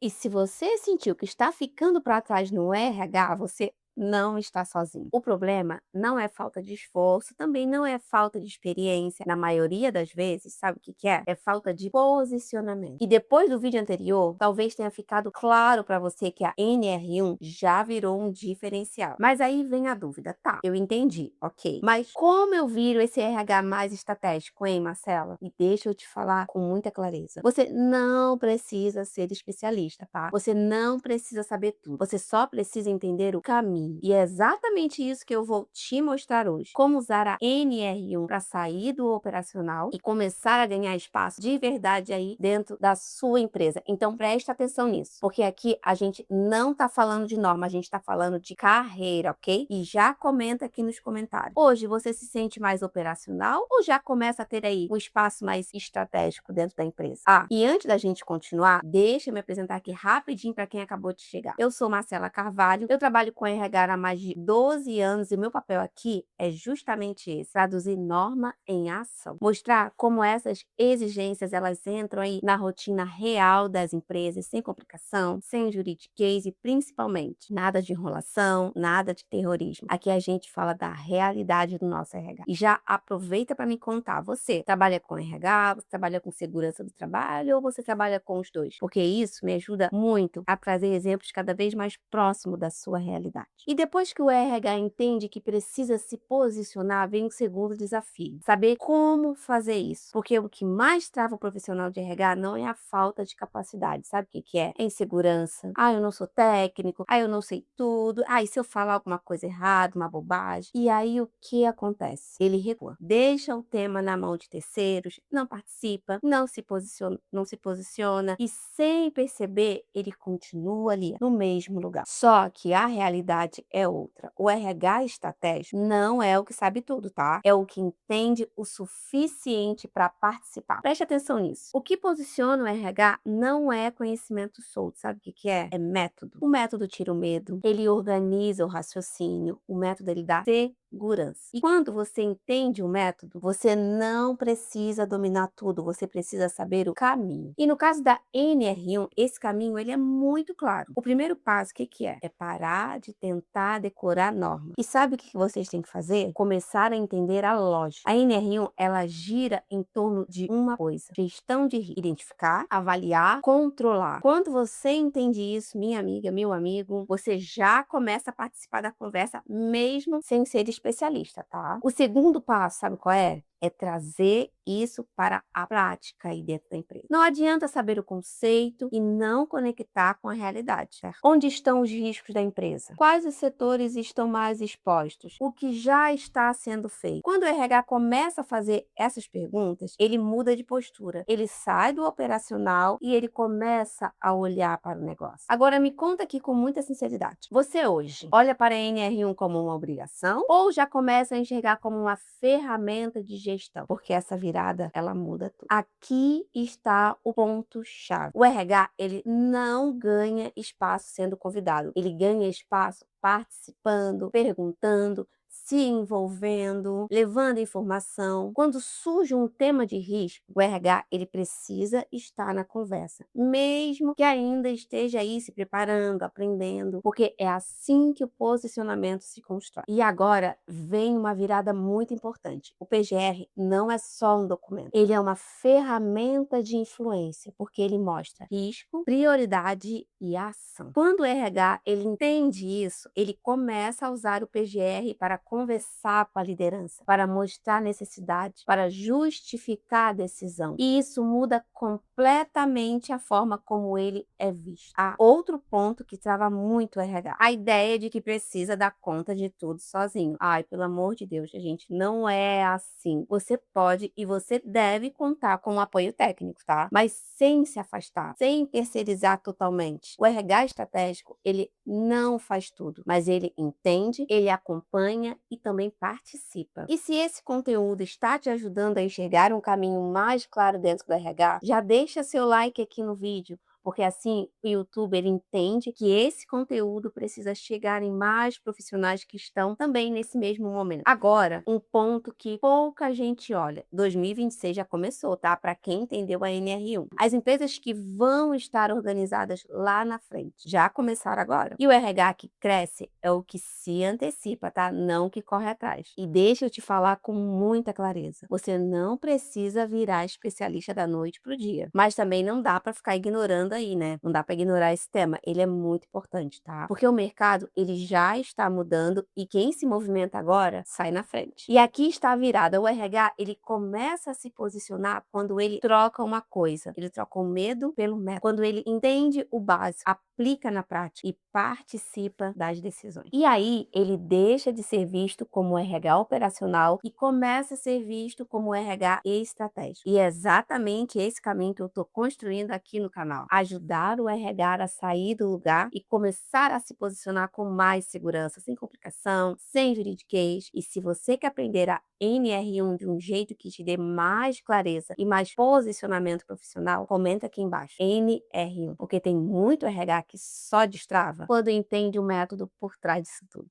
E se você sentiu que está ficando para trás no RH, você não está sozinho. O problema não é falta de esforço, também não é falta de experiência. Na maioria das vezes, sabe o que que é? É falta de posicionamento. E depois do vídeo anterior, talvez tenha ficado claro para você que a NR1 já virou um diferencial. Mas aí vem a dúvida, tá? Eu entendi, ok. Mas como eu viro esse RH mais estratégico, hein, Marcela? E deixa eu te falar com muita clareza. Você não precisa ser especialista, tá? Você não precisa saber tudo. Você só precisa entender o caminho. E é exatamente isso que eu vou te mostrar hoje. Como usar a NR1 para sair do operacional e começar a ganhar espaço de verdade aí dentro da sua empresa. Então presta atenção nisso, porque aqui a gente não tá falando de norma, a gente tá falando de carreira, ok? E já comenta aqui nos comentários. Hoje você se sente mais operacional ou já começa a ter aí um espaço mais estratégico dentro da empresa? Ah, e antes da gente continuar, deixa eu me apresentar aqui rapidinho para quem acabou de chegar. Eu sou Marcela Carvalho, eu trabalho com RH há mais de 12 anos e meu papel aqui é justamente esse, traduzir norma em ação. Mostrar como essas exigências elas entram aí na rotina real das empresas, sem complicação, sem juridiquês e principalmente nada de enrolação, nada de terrorismo. Aqui a gente fala da realidade do nosso RH. E já aproveita para me contar, você trabalha com RH, você trabalha com segurança do trabalho ou você trabalha com os dois? Porque isso me ajuda muito a trazer exemplos cada vez mais próximos da sua realidade. E depois que o RH entende que precisa se posicionar, vem o segundo desafio: saber como fazer isso. Porque o que mais trava o profissional de RH não é a falta de capacidade. Sabe o que que é? É insegurança. Ah, eu não sou técnico. Ah, eu não sei tudo. Ah, e se eu falar alguma coisa errada, uma bobagem? E aí o que acontece? Ele recua. Deixa o tema na mão de terceiros, não participa, não se posiciona e sem perceber, ele continua ali no mesmo lugar. Só que a realidade é outra. O RH estratégico não é o que sabe tudo, tá? É o que entende o suficiente para participar. Preste atenção nisso. O que posiciona o RH não é conhecimento solto, sabe o que que é? É método. O método tira o medo, ele organiza o raciocínio, o método ele dá segurança. E quando você entende o método, você não precisa dominar tudo, você precisa saber o caminho. E no caso da NR1, esse caminho ele é muito claro. O primeiro passo, o que que é? É parar de tentar decorar norma. E sabe o que que vocês têm que fazer? Começar a entender a lógica. A NR1, ela gira em torno de uma coisa: gestão de risco. Identificar, avaliar, controlar. Quando você entende isso, minha amiga, meu amigo, você já começa a participar da conversa mesmo sem ser especialista, tá? O segundo passo, sabe qual é? É trazer isso para a prática aí dentro da empresa. Não adianta saber o conceito e não conectar com a realidade, certo? Onde estão os riscos da empresa? Quais os setores estão mais expostos? O que já está sendo feito? Quando o RH começa a fazer essas perguntas, ele muda de postura. Ele sai do operacional e ele começa a olhar para o negócio. Agora me conta aqui com muita sinceridade. Você hoje olha para a NR1 como uma obrigação ou já começa a enxergar como uma ferramenta de gestão? Porque essa virada, ela muda tudo. Aqui está o ponto-chave. O RH, ele não ganha espaço sendo convidado. Ele ganha espaço participando, perguntando, se envolvendo, levando informação. Quando surge um tema de risco, o RH ele precisa estar na conversa, mesmo que ainda esteja aí se preparando, aprendendo, porque é assim que o posicionamento se constrói. E agora vem uma virada muito importante. O PGR não é só um documento, ele é uma ferramenta de influência, porque ele mostra risco, prioridade e ação. Quando o RH ele entende isso, ele começa a usar o PGR para conversar com a liderança, para mostrar necessidade, para justificar a decisão. E isso muda completamente a forma como ele é visto. Há outro ponto que trava muito o RH: a ideia de que precisa dar conta de tudo sozinho. Ai, pelo amor de Deus, gente, não é assim. Você pode e você deve contar com o apoio técnico, tá? Mas sem se afastar, sem terceirizar totalmente. O RH estratégico, ele não faz tudo, mas ele entende, ele acompanha e também participa. E se esse conteúdo está te ajudando a enxergar um caminho mais claro dentro do RH, já deixa seu like aqui no vídeo, porque assim o YouTube ele entende que esse conteúdo precisa chegar em mais profissionais que estão também nesse mesmo momento. Agora, um ponto que pouca gente olha, 2026 já começou, tá? Para quem entendeu a NR1. As empresas que vão estar organizadas lá na frente já começaram agora. E o RH que cresce é o que se antecipa, tá? Não que corre atrás. E deixa eu te falar com muita clareza. Você não precisa virar especialista da noite pro dia, mas também não dá para ficar ignorando aí, né? Não dá para ignorar esse tema. Ele é muito importante, tá? Porque o mercado, ele já está mudando e quem se movimenta agora sai na frente. E aqui está a virada. O RH, ele começa a se posicionar quando ele troca uma coisa. Ele troca o medo pelo método. Quando ele entende o básico, aplica na prática e participa das decisões. E aí, ele deixa de ser visto como RH operacional e começa a ser visto como RH estratégico. E é exatamente esse caminho que eu estou construindo aqui no canal. Ajudar o RH a sair do lugar e começar a se posicionar com mais segurança, sem complicação, sem juridiquês. E se você quer aprender a NR1 de um jeito que te dê mais clareza e mais posicionamento profissional, comenta aqui embaixo. NR1, porque tem muito RH que só destrava quando entende o método por trás disso tudo.